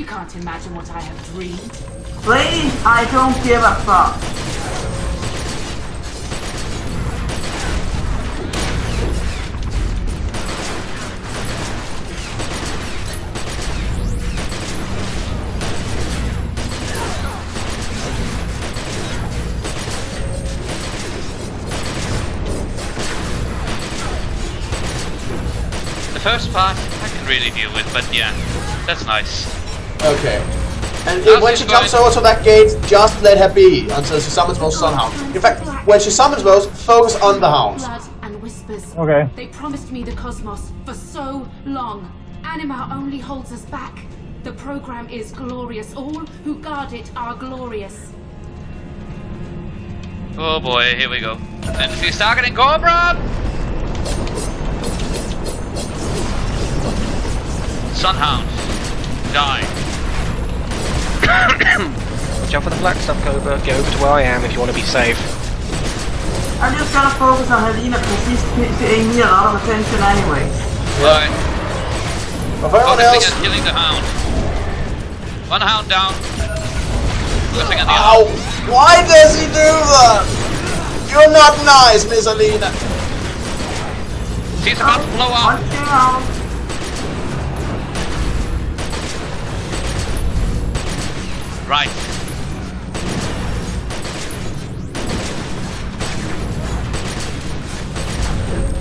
You can't imagine what I have dreamed. Please, I don't give a fuck. The first part I can really deal with, but yeah, that's nice. Okay. And when she comes over to that gate, just let her be until she summons those Sunhounds. In fact, when she summons those, focus on the hounds. Blood and whispers. Okay. They promised me the cosmos for so long. Anima only holds us back. The program is glorious. All who guard it are glorious. Oh boy, here we go. And she's targeting Cobra! Sunhound, die. Watch out for the black stuff, Cobra. Get over to where I am if you want to be safe. I'm just gonna focus on Halina because she's paying me a lot of attention anyway. Alright. Of everyone Focusing else. on killing the hound. One hound down. Focusing on the Ow! other. Why does he do that? You're not nice, Miss Halina. She's about to blow up. Watch out. Right.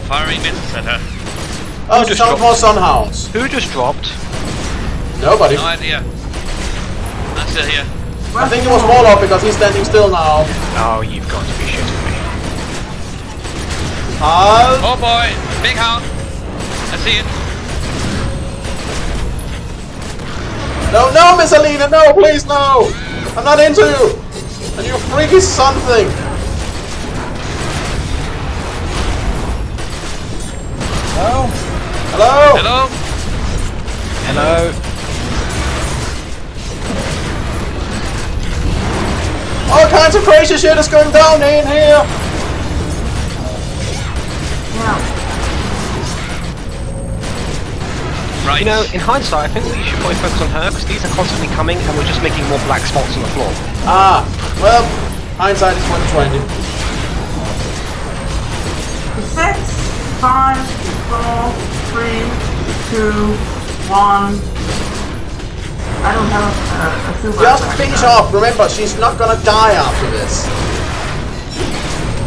Firing missiles at her. Oh, she's some more Sunhounds. Who just dropped? Nobody. No idea. I'm still here. I think it was Warlock because he's standing still now. Oh, you've got to be shitting me. Oh boy, big hound. I see it. No, no, Miss Halina, no, please, no! I'm not into you! And you freaky something! Hello? Hello? Hello? Hello? All kinds of crazy shit is going down in here! Right. You know, in hindsight, I think we should probably focus on her because these are constantly coming and we're just making more black spots on the floor. Ah, well, hindsight is 2020. 6, 5, 4, 3, 2, 1. I don't have a super. Just finish off, remember, she's not gonna die after this.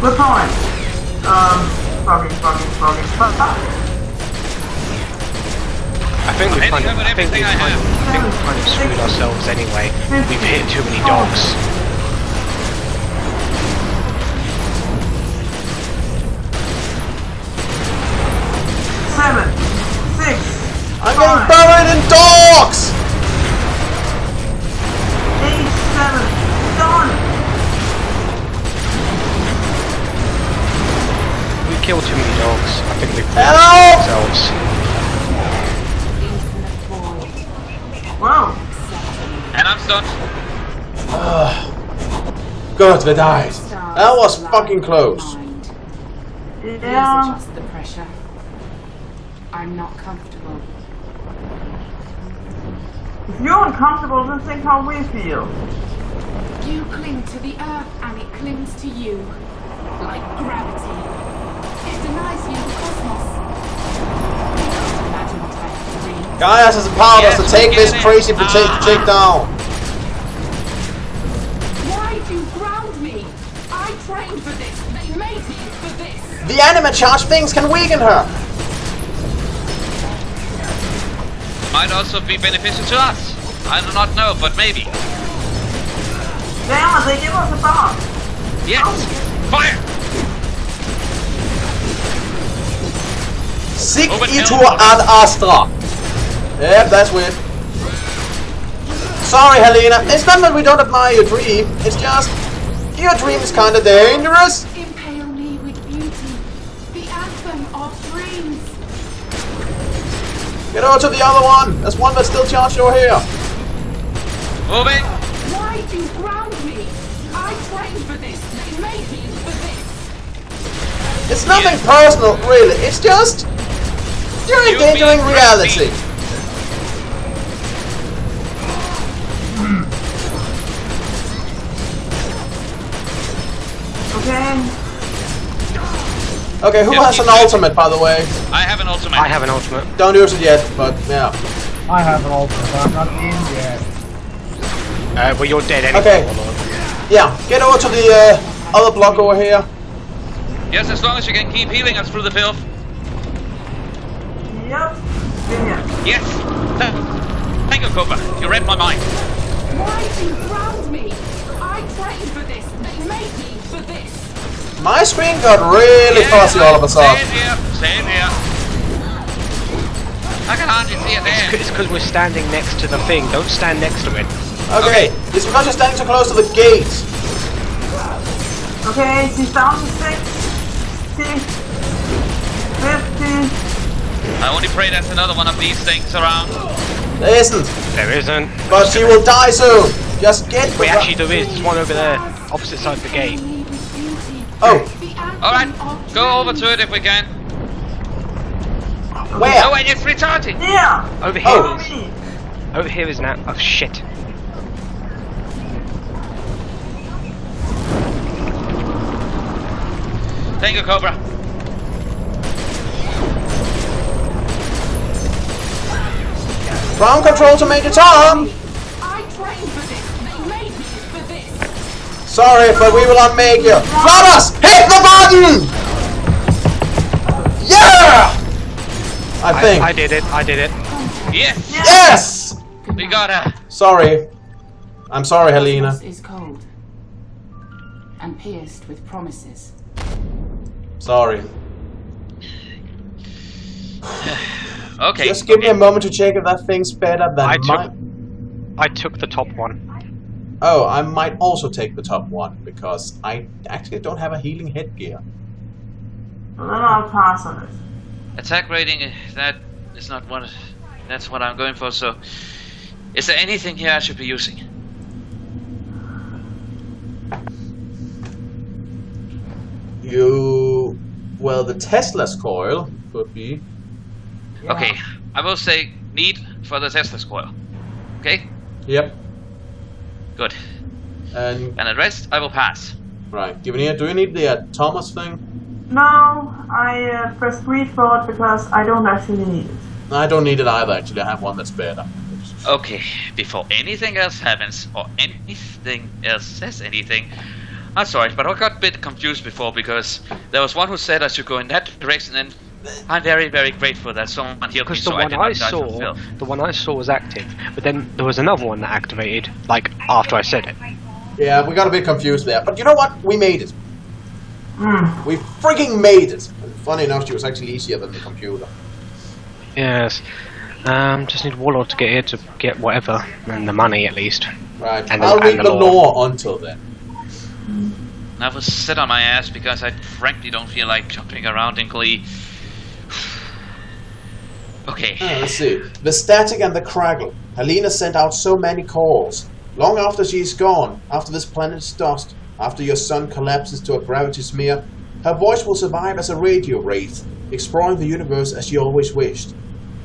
Good point. Fucking. I think we've kind of screwed ourselves anyway. We've hit too many dogs. Seven, 6. I'm getting buried in dogs! 8, 7. Done. We killed too many dogs. I think we've Help! screwed ourselves. Wow. And I'm stunned. Good, they died. That was fucking close. Yeah. Just the pressure. I'm not comfortable. If you're uncomfortable, then think how we feel. You cling to the earth and it clings to you. Like gravity. It denies you the cosmos. You can't imagine what I have dreamed. Gaius has empowered us to Yes, take we this get it. crazy chick down. Why do you ground me? I trained for this. They made me for this. The anima charged things can weaken her. Might also be beneficial to us. I do not know, but maybe. Yeah, they give us a bomb. Yes! Fire! Sic Over itur down. ad astra. Yep, that's weird. Sorry, Halina. It's not that we don't admire your dream. It's just your dream is kind of dangerous. Impale me with beauty. The anthem of dreams. Get over to the other one. There's one that's still charged over here. Moving! Why do you ground me? I trained for this. They made me for this. It's nothing personal, really. It's just you're endangering reality. Okay, who has an ultimate, by the way? I have an ultimate. I have an ultimate. Don't use it yet, but yeah. I have an ultimate, but I'm not in yet. Well, you're dead anyway. Okay. Yeah, get over to the other block over here. Yes, as long as you can keep healing us through the filth. Yep. In here. Yes. Thank you, Cobra. You read my mind. Why do you ground me? I trained for this. They made me for this. My screen got really fuzzy all of a sudden. Same here. I can hardly see it there. It's because we're standing next to the thing. Don't stand next to it. Okay, it's because you're standing so close to the gate. Okay, she's down to 60, 50. I only pray there's another one of these things around. There isn't, There isn't. but she will die soon. Just get. Wait, actually there is. There's one over there, opposite side of the gate. Oh, Alright, go over to it if we can. where? Oh, and it's recharging. Yeah. Over here Oh. is. Over here is now. Oh shit. Thank you, Cobra. Ground control to Major Tom. I trained for this. They made me for this. Sorry, but we will not make you. Flawless! Hit the button! Yeah! I think. I did it. I did it. Yes, Yes! we got her. Sorry. I'm sorry, Halina. Cosmos is cold and pierced with promises. Sorry. Okay. Just give me a moment to check if that thing's better than I took the top one. Oh, I might also take the top one, because I actually don't have a healing headgear. Well, then I'll pass on it. Attack rating, that is not what. That's what I'm going for. So, is there anything here I should be using? Well, the Tesla's coil could be. Yeah. Okay, I will say need for the Tesla's coil. Okay, Yep. good. And And the rest I will pass. right, do you need the Thomas thing? No, I pressed read for it because I don't actually need it. I don't need it either. Actually, I have one that's better. Okay, before anything else happens or anything else says anything, I'm sorry, but I got a bit confused before because there was one who said I should go in that direction, and I'm very, very grateful that someone healed me Because so the I one did not I die from saw, filth. the one I saw was active, but then there was another one that activated, like after I said it. Yeah, we got a bit confused there. But you know what? We made it. Mm. We freaking made it. Funny enough, she was actually easier than the computer. Yes. Just need Warlord to get here to get whatever, and the money at least. Right. And I'll read the the lore. lore until then. I will sit on my ass because I frankly don't feel like jumping around in glee. Okay. Let's see. The static and the craggle. Halina sent out so many calls. Long after she's gone, after this planet's dust, after your sun collapses to a gravity smear, her voice will survive as a radio wraith, exploring the universe as she always wished.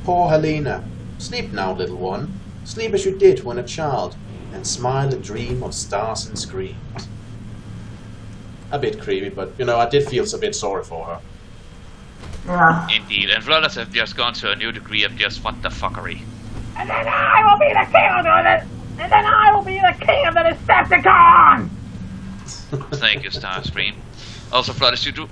Poor Halina. Sleep now, little one. Sleep as you did when a child, and smile and dream of stars and screams. A bit creepy, but you know, I did feel a bit sorry for her. Yeah. Indeed, and Flooders have just gone to a new degree of just what the fuckery. And then I will be the king of the... And then I will be the king of the Decepticons! Thank you, Starscream. Also, Flooders, you do.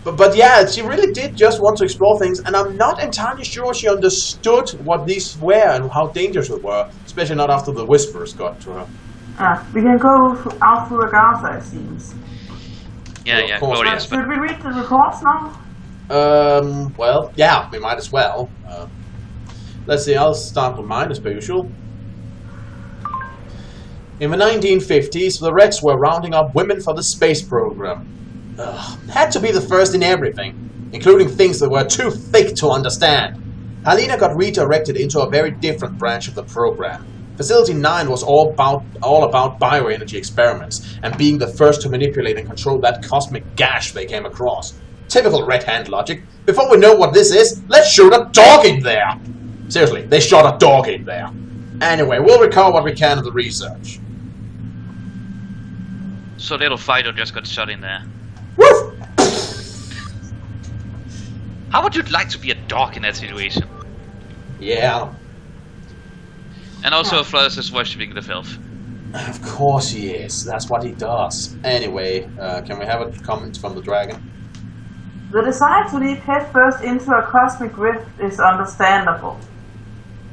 But yeah, she really did just want to explore things, and I'm not entirely sure she understood what these were and how dangerous they were, especially not after the whispers got to her. We can go out through Agatha, it seems. Yeah, Well, of yeah, course. glorious. But Should we read the reports now? Well, yeah, we might as well. Let's see, I'll start with mine as per usual. In the 1950s, the Reds were rounding up women for the space program. Had to be the first in everything, including things that were too thick to understand. Halina got redirected into a very different branch of the program. Facility 9 was all about bioenergy experiments, and being the first to manipulate and control that cosmic gash they came across. Typical Red Hand logic. Before we know what this is, let's shoot a dog in there! Seriously, they shot a dog in there. Anyway, we'll recover what we can of the research. so little Fido just got shot in there. Woof! How would you like to be a dog in that situation? Yeah, And also, Flores is worshipping the filth. of course he is. That's what he does. Anyway, can we have a comment from the dragon? The desire to leap headfirst into a cosmic rift is understandable.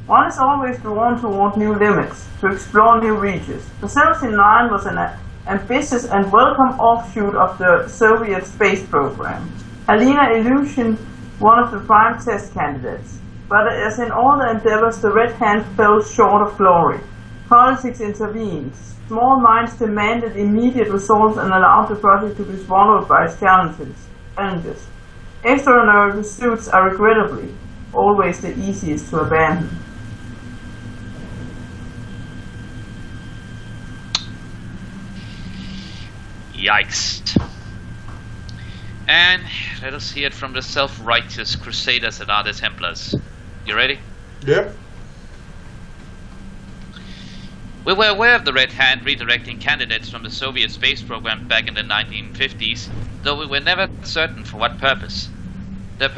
One is always drawn toward new limits, to explore new reaches. Facility 9 was an ambitious and welcome offshoot of the Soviet space program. Halina Ilyushin, one of the prime test candidates. But as in all the endeavors, the Red Hand fell short of glory. Politics intervened. Small minds demanded immediate results and allowed the project to be swallowed by its challenges. Extraordinary pursuits are regrettably always the easiest to abandon. Yikes. And let us hear it from the self-righteous crusaders that are the Templars. You ready? Yep. We were aware of the Red Hand redirecting candidates from the Soviet space program back in the 1950s, though we were never certain for what purpose. The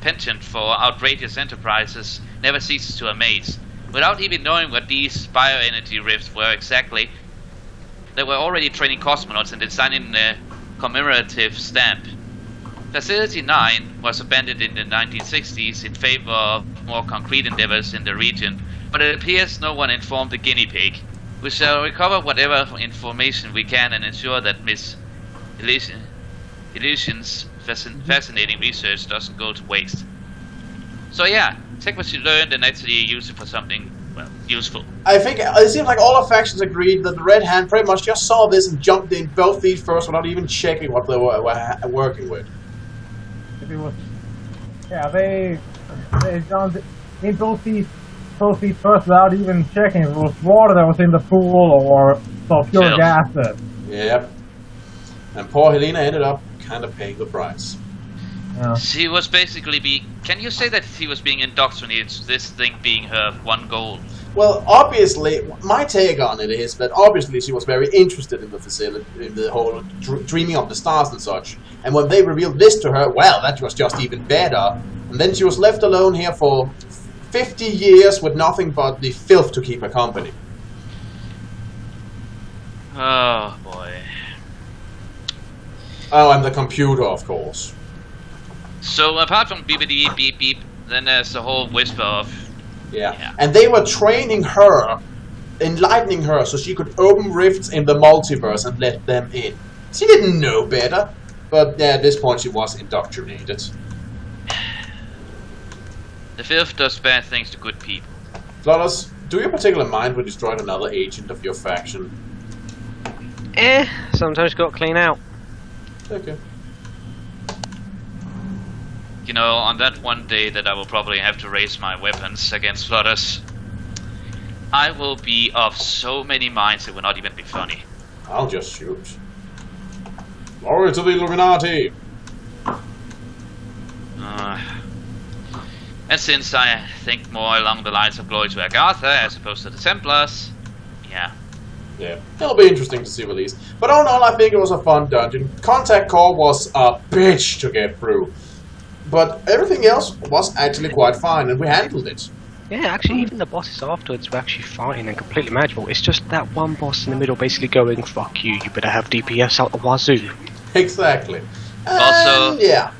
penchant for outrageous enterprises never ceases to amaze. Without even knowing what these bioenergy rifts were exactly, they were already training cosmonauts and designing a commemorative stamp. Facility 9 was abandoned in the 1960s in favor of more concrete endeavors in the region, but it appears no one informed the guinea pig. We shall recover whatever information we can and ensure that Miss Ilyushin's fascinating research doesn't go to waste. So yeah, take what you learned and actually use it for something, well, useful. I think it seems like all the factions agreed that the Red Hand pretty much just saw this and jumped in both feet first without even checking what they were working with. It was, yeah, they jumped in both feet first without even checking if it was water that was in the pool or sulfuric acid. Yep. And poor Halina ended up kind of paying the price. Yeah. She was basically can you say that she was being indoctrinated to this thing being her one goal? Well, obviously, my take on it is that obviously she was very interested in the facility, in the whole dreaming of the stars and such. And when they revealed this to her, well, that was just even better. And then she was left alone here for 50 years with nothing but the filth to keep her company. Oh boy. Oh, and the computer, of course. So apart from beepity beep beep, then there's the whole whisper of Yeah. And they were training her, enlightening her, so she could open rifts in the multiverse and let them in. She didn't know better, but at this point she was indoctrinated. the filth does bad things to good people. Flawless, do you particularly mind when you destroyed another agent of your faction? Sometimes got to clean out. Okay. You know, on that one day that I will probably have to raise my weapons against Flores, I will be of so many minds it will not even be funny. I'll just shoot. Glory to the Illuminati! And since I think more along the lines of Glory to Agatha as opposed to the Templars, yeah. Yeah, it'll be interesting to see with these. But all in all, I think it was a fun dungeon. Contact Core was a bitch to get through. But everything else was actually quite fine, and we handled it. Yeah, actually, even the bosses afterwards were actually fine and completely manageable. It's just that one boss in the middle basically going, fuck you, you better have DPS out the wazoo. Exactly. Also, yeah.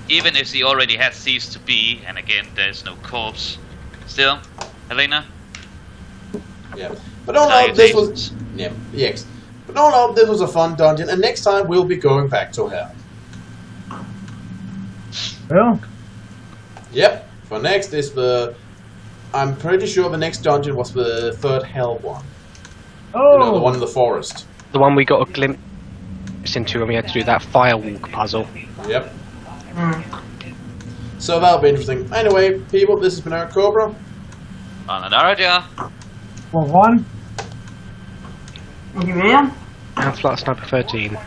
even if he already had ceased to be, and again, there's no corpse, still, Halina? Yeah. But all in all, this was... Yeah, yes. But all in all, this was a fun dungeon, and next time we'll be going back to hell. Well, Yep. For next is the... I'm pretty sure the next dungeon was the third hell one. oh, You know, the one in the forest. The one we got a glimpse into when we had to do that firewalk puzzle. Yep. So that'll be interesting. Anyway, people, this has been Eric Cobra. well, one. Yeah. And Flat Sniper 13.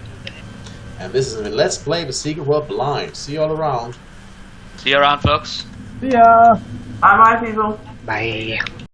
And this has been Let's Play the Secret World Blind. See you all around. See you around, folks. See ya. Bye bye, people. Bye.